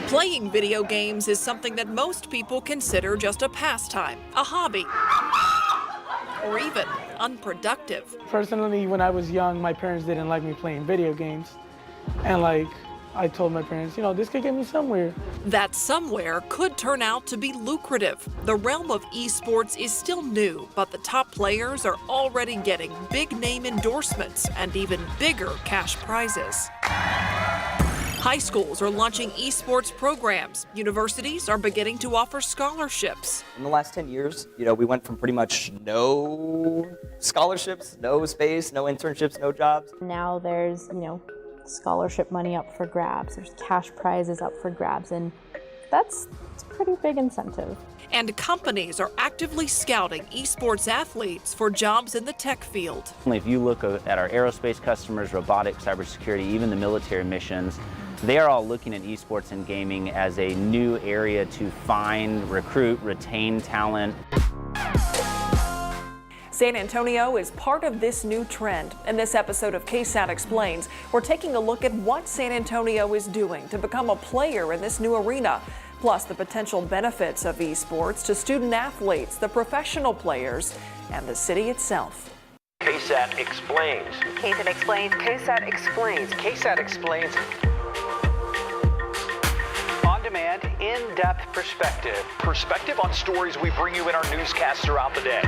Playing video games is something that most people consider just a pastime, a hobby, or even unproductive. Personally, when I was young, my parents didn't like me playing video games. And I told my parents, this could get me somewhere. That somewhere could turn out to be lucrative. The realm of esports is still new, but the top players are already getting big name endorsements and even bigger cash prizes. High schools are launching esports programs. Universities are beginning to offer scholarships. In the last 10 years, we went from pretty much no scholarships, no space, no internships, no jobs. Now there's, scholarship money up for grabs. There's cash prizes up for grabs, and it's a pretty big incentive. And companies are actively scouting esports athletes for jobs in the tech field. If you look at our aerospace customers, robotics, cybersecurity, even the military missions, they are all looking at esports and gaming as a new area to find, recruit, retain talent. San Antonio is part of this new trend. In this episode of KSAT Explains, we're taking a look at what San Antonio is doing to become a player in this new arena, plus the potential benefits of esports to student athletes, the professional players, and the city itself. KSAT Explains. KSAT Explains. KSAT Explains. KSAT Explains. On-demand, in-depth perspective. Perspective on stories we bring you in our newscasts throughout the day.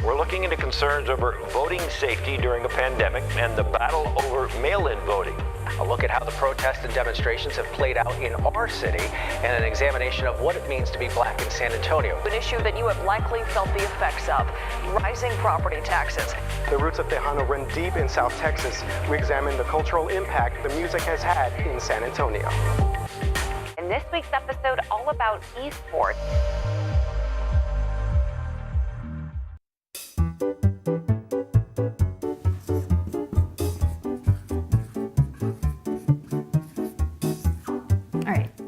We're looking into concerns over voting safety during a pandemic and the battle over mail-in voting. A look at how the protests and demonstrations have played out in our city and an examination of what it means to be black in San Antonio. An issue that you have likely felt the effects of, rising property taxes. The roots of Tejano run deep in South Texas. We examine the cultural impact the music has had in San Antonio. In this week's episode, all about esports.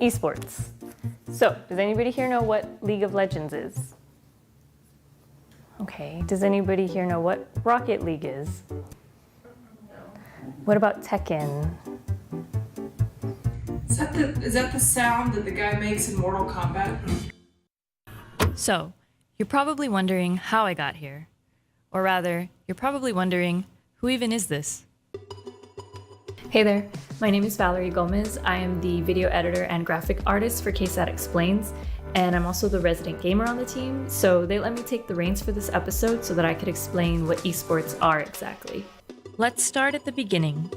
Esports. So, does anybody here know what League of Legends is? Okay, does anybody here know what Rocket League is? What about Tekken? Is that the sound that the guy makes in Mortal Kombat? So, you're probably wondering how I got here. Or rather, you're probably wondering, who even is this? Hey there, my name is Valerie Gomez. I am the video editor and graphic artist for KSAT Explains, and I'm also the resident gamer on the team, so they let me take the reins for this episode so that I could explain what esports are exactly. Let's start at the beginning.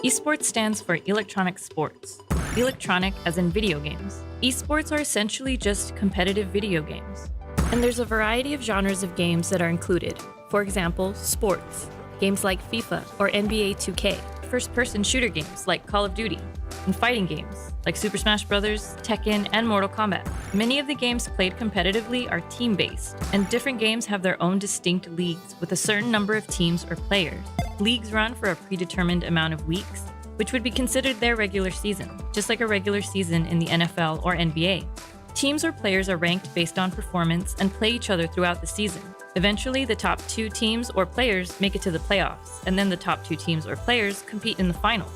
Esports stands for electronic sports. Electronic as in video games. Esports are essentially just competitive video games. And there's a variety of genres of games that are included. For example, sports. Games like FIFA or NBA 2K. First-person shooter games like Call of Duty, and fighting games like Super Smash Bros., Tekken, and Mortal Kombat. Many of the games played competitively are team-based, and different games have their own distinct leagues with a certain number of teams or players. Leagues run for a predetermined amount of weeks, which would be considered their regular season, just like a regular season in the NFL or NBA. Teams or players are ranked based on performance and play each other throughout the season. Eventually, the top 2 teams or players make it to the playoffs, and then the top 2 teams or players compete in the finals.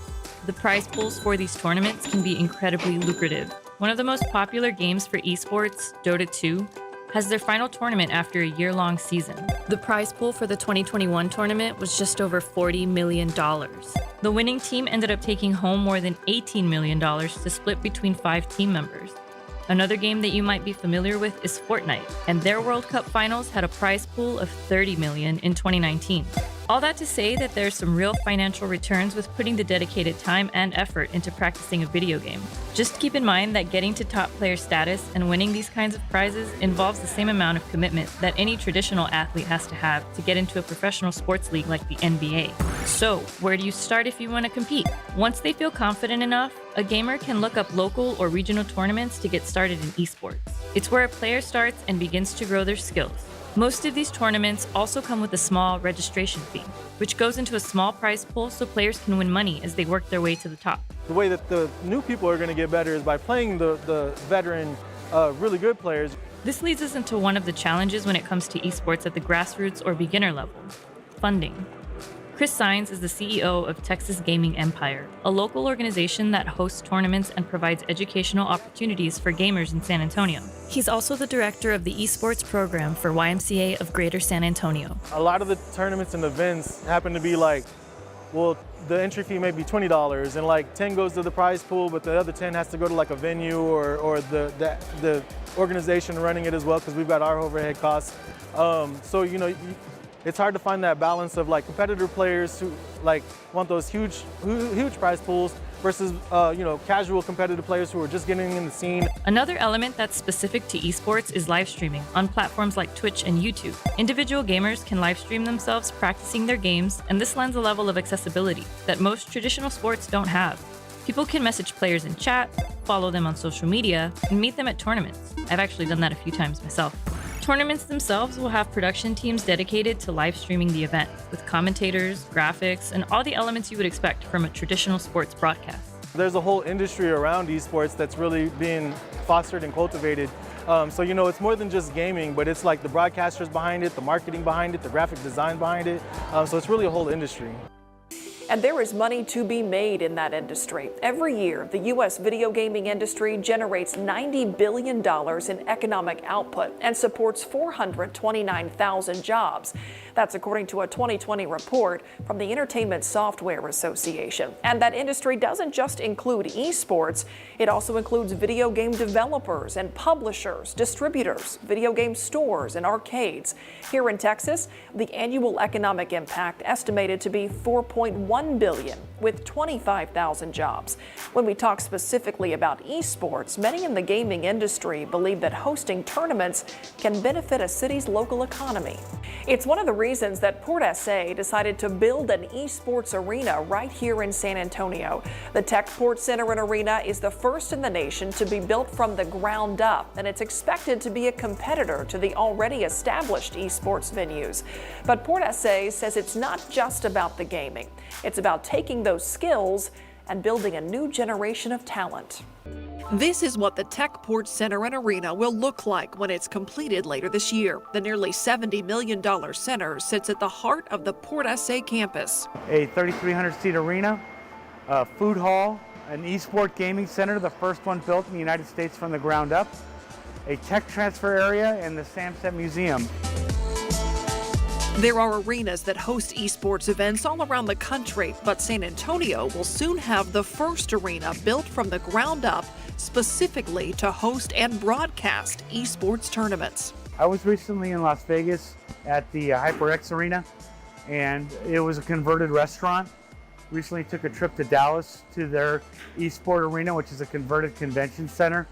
The prize pools for these tournaments can be incredibly lucrative. One of the most popular games for esports, Dota 2, has their final tournament after a year-long season. The prize pool for the 2021 tournament was just over $40 million. The winning team ended up taking home more than $18 million to split between 5 team members. Another game that you might be familiar with is Fortnite, and their World Cup finals had a prize pool of $30 million in 2019. All that to say that there's some real financial returns with putting the dedicated time and effort into practicing a video game. Just keep in mind that getting to top player status and winning these kinds of prizes involves the same amount of commitment that any traditional athlete has to have to get into a professional sports league like the NBA. So, where do you start if you want to compete? Once they feel confident enough, a gamer can look up local or regional tournaments to get started in esports. It's where a player starts and begins to grow their skills. Most of these tournaments also come with a small registration fee, which goes into a small prize pool so players can win money as they work their way to the top. The way that the new people are going to get better is by playing the veteran, really good players. This leads us into one of the challenges when it comes to esports at the grassroots or beginner level: funding. Chris Sines is the CEO of Texas Gaming Empire, a local organization that hosts tournaments and provides educational opportunities for gamers in San Antonio. He's also the director of the esports program for YMCA of Greater San Antonio. A lot of the tournaments and events happen to be like, well, the entry fee may be $20 and like 10 goes to the prize pool, but the other 10 has to go to like a venue or the organization running it as well, because we've got our overhead costs. So, you know, it's hard to find that balance of like competitor players who like want those huge prize pools versus you know, casual competitive players who are just getting in the scene. Another element that's specific to esports is live streaming on platforms like Twitch and YouTube. Individual gamers can live stream themselves practicing their games, and this lends a level of accessibility that most traditional sports don't have. People can message players in chat, follow them on social media, and meet them at tournaments. I've actually done that a few times myself. Tournaments themselves will have production teams dedicated to live streaming the event, with commentators, graphics, and all the elements you would expect from a traditional sports broadcast. There's a whole industry around esports that's really being fostered and cultivated. So, you know, it's more than just gaming, but it's like the broadcasters behind it, the marketing behind it, the graphic design behind it. So it's really a whole industry. And there is money to be made in that industry. Every year, the U.S. video gaming industry generates $90 billion in economic output and supports 429,000 jobs. That's according to a 2020 report from the Entertainment Software Association. And that industry doesn't just include esports, it also includes video game developers and publishers, distributors, video game stores, and arcades. Here in Texas, the annual economic impact estimated to be $4.1 billion, with 25,000 jobs. When we talk specifically about esports, many in the gaming industry believe that hosting tournaments can benefit a city's local economy. It's one of the reasons that Port SA decided to build an esports arena right here in San Antonio. The Techport Center and Arena is the first in the nation to be built from the ground up, and it's expected to be a competitor to the already established esports venues. But Port SA says it's not just about the gaming. It's about taking those skills and building a new generation of talent. This is what the Techport Center and Arena will look like when it's completed later this year. The nearly $70 million center sits at the heart of the Port SA campus. A 3,300-seat arena, a food hall, an eSport gaming center, the first one built in the United States from the ground up, a tech transfer area, and the Samset Museum. There are arenas that host esports events all around the country, but San Antonio will soon have the first arena built from the ground up specifically to host and broadcast esports tournaments. I was recently in Las Vegas at the HyperX Arena, and it was a converted restaurant. Recently took a trip to Dallas to their eSport Arena, which is a converted convention center.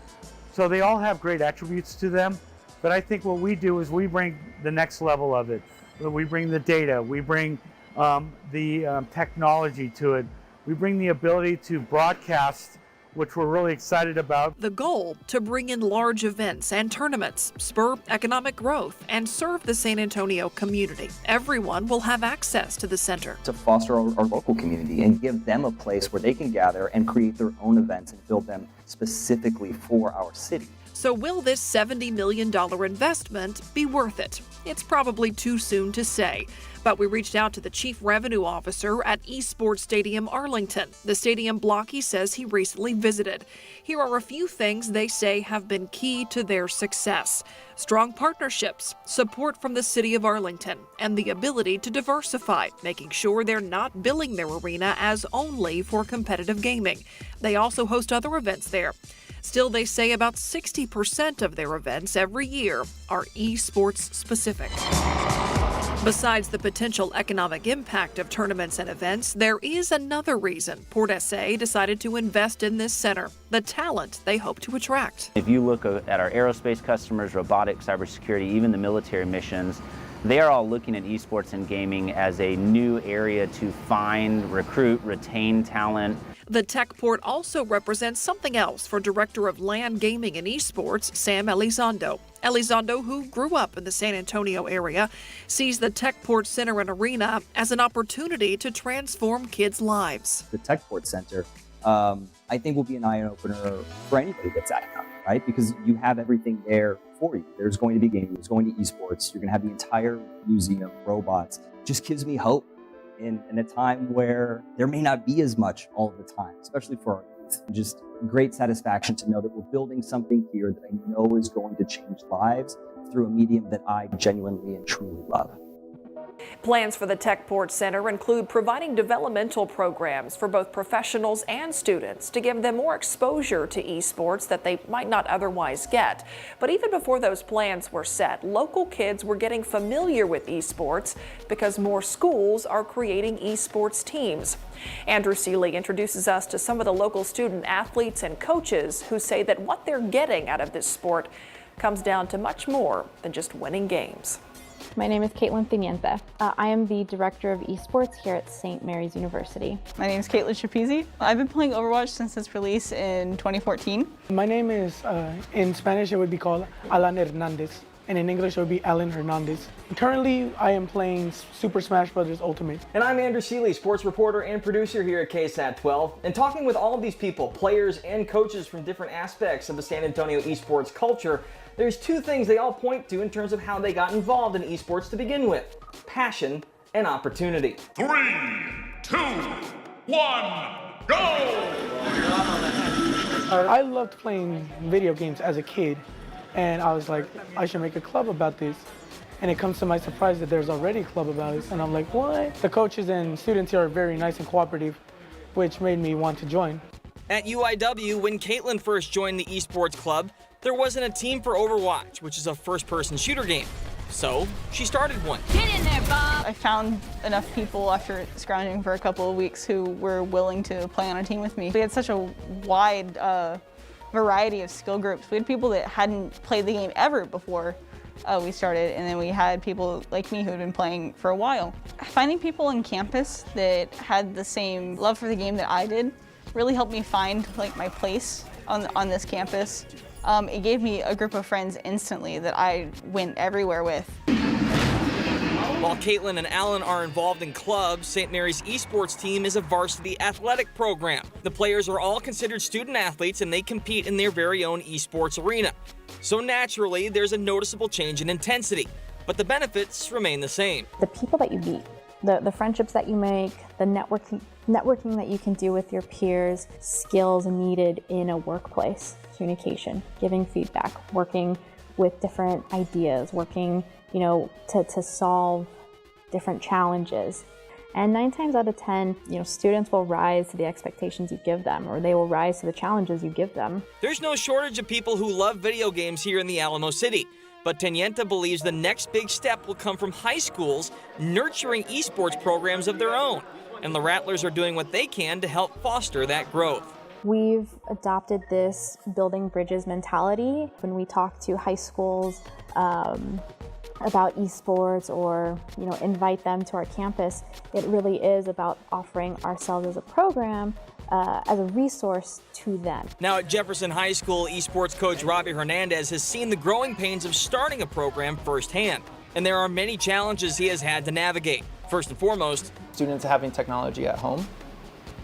So they all have great attributes to them, but I think what we do is we bring the next level of it. We bring the data, we bring the technology to it, we bring the ability to broadcast, which we're really excited about. The goal, to bring in large events and tournaments, spur economic growth, and serve the San Antonio community. Everyone will have access to the center. To foster our local community and give them a place where they can gather and create their own events and build them specifically for our city. So will this $70 million investment be worth it? It's probably too soon to say, but we reached out to the chief revenue officer at Esports Stadium Arlington, the stadium block he says he recently visited. Here are a few things they say have been key to their success: strong partnerships, support from the city of Arlington, and the ability to diversify, making sure they're not billing their arena as only for competitive gaming. They also host other events there. Still, they say about 60% of their events every year are esports specific. Besides the potential economic impact of tournaments and events, there is another reason Port SA decided to invest in this center: the talent they hope to attract. If you look at our aerospace customers, robotics, cybersecurity, even the military missions, they are all looking at esports and gaming as a new area to find, recruit, retain talent. The Techport also represents something else for Director of Land Gaming and Esports, Sam Elizondo. Elizondo, who grew up in the San Antonio area, sees the Techport Center and Arena as an opportunity to transform kids' lives. The Techport Center, I think, will be an eye-opener for anybody that's at it, right? Because you have everything there for you. There's going to be gaming, there's going to esports, you're going to have the entire museum, robots. Just gives me hope in a time where there may not be as much all the time, especially for our youth. Just great satisfaction to know that we're building something here that I know is going to change lives through a medium that I genuinely and truly love. Plans for the Techport Center include providing developmental programs for both professionals and students to give them more exposure to esports that they might not otherwise get. But even before those plans were set, local kids were getting familiar with esports because more schools are creating esports teams. Andrew Seeley introduces us to some of the local student athletes and coaches who say that what they're getting out of this sport comes down to much more than just winning games. My name is Caitlin Pimienta. I am the Director of Esports here at St. Mary's University. My name is Caitlin Shapizi. I've been playing Overwatch since its release in 2014. My name is, in Spanish it would be called Alan Hernandez, and in English it would be Alan Hernandez. Currently I am playing Super Smash Bros. Ultimate. And I'm Andrew Seeley, sports reporter and producer here at KSAT 12. And talking with all of these people, players and coaches from different aspects of the San Antonio esports culture, there's two things they all point to in terms of how they got involved in esports to begin with: passion and opportunity. 3, 2, 1, go! I loved playing video games as a kid, and I was like, I should make a club about this. And it comes to my surprise that there's already a club about it, and I'm like, what? The coaches and students here are very nice and cooperative, which made me want to join. At UIW, when Caitlin first joined the esports club, there wasn't a team for Overwatch, which is a first-person shooter game. So she started one. Get in there, Bob! I found enough people after scrounging for a couple of weeks who were willing to play on a team with me. We had such a wide variety of skill groups. We had people that hadn't played the game ever before we started, and then we had people like me who had been playing for a while. Finding people on campus that had the same love for the game that I did really helped me find like my place on this campus. It gave me a group of friends instantly that I went everywhere with. While Caitlin and Alan are involved in clubs, St. Mary's esports team is a varsity athletic program. The players are all considered student athletes and they compete in their very own esports arena. So naturally, there's a noticeable change in intensity, but the benefits remain the same. The people that you meet, the friendships that you make, the networking that you can do with your peers, skills needed in a workplace, communication, giving feedback, working with different ideas, working, to solve different challenges. And 9 times out of 10, students will rise to the expectations you give them, or they will rise to the challenges you give them. There's no shortage of people who love video games here in the Alamo City. But Tenienta believes the next big step will come from high schools nurturing esports programs of their own. And the Rattlers are doing what they can to help foster that growth. We've adopted this building bridges mentality. When we talk to high schools about esports or invite them to our campus, it really is about offering ourselves as a program, as a resource to them. Now at Jefferson High School, esports coach Robbie Hernandez has seen the growing pains of starting a program firsthand. And there are many challenges he has had to navigate. First and foremost, students having technology at home.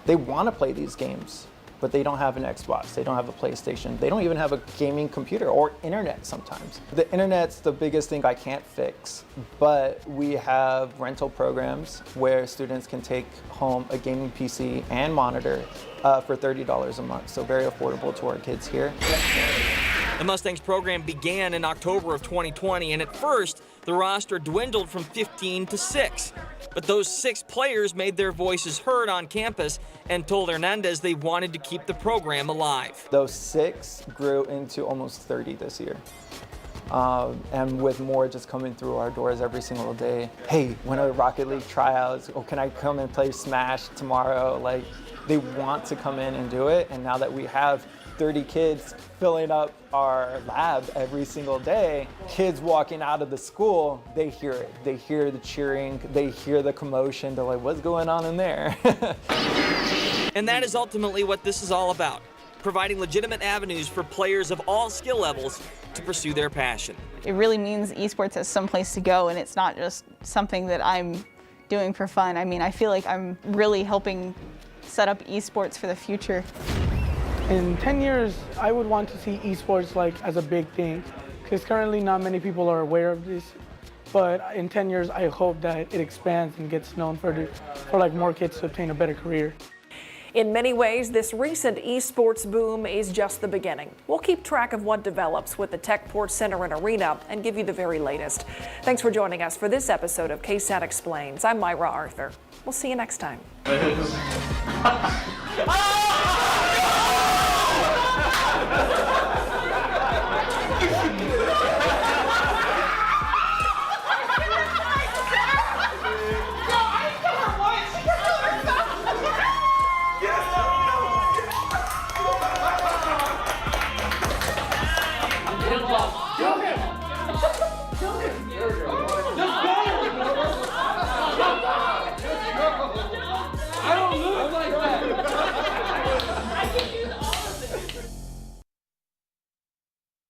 They want to play these games, but they don't have an Xbox, they don't have a PlayStation, they don't even have a gaming computer or internet sometimes. The internet's the biggest thing I can't fix, but we have rental programs where students can take home a gaming PC and monitor for $30 a month, so very affordable to our kids here. The Mustangs program began in October of 2020, and at first, the roster dwindled from 15 to 6. But those 6 players made their voices heard on campus and told Hernandez they wanted to keep the program alive. Those 6 grew into almost 30 this year. And with more just coming through our doors every single day. Hey, when are the Rocket League tryouts? Or can I come and play Smash tomorrow? Like, they want to come in and do it. And now that we have 30 kids filling up our lab every single day, kids walking out of the school, they hear it. They hear the cheering, they hear the commotion. They're like, what's going on in there? And that is ultimately what this is all about, providing legitimate avenues for players of all skill levels to pursue their passion. It really means esports has some place to go, and it's not just something that I'm doing for fun. I mean, I feel like I'm really helping set up esports for the future. In 10 years, I would want to see esports as a big thing, because currently not many people are aware of this. But in 10 years, I hope that it expands and gets known for like more kids to obtain a better career. In many ways, this recent esports boom is just the beginning. We'll keep track of what develops with the Techport Center and Arena and give you the very latest. Thanks for joining us for this episode of KSAT Explains. I'm Myra Arthur. We'll see you next time.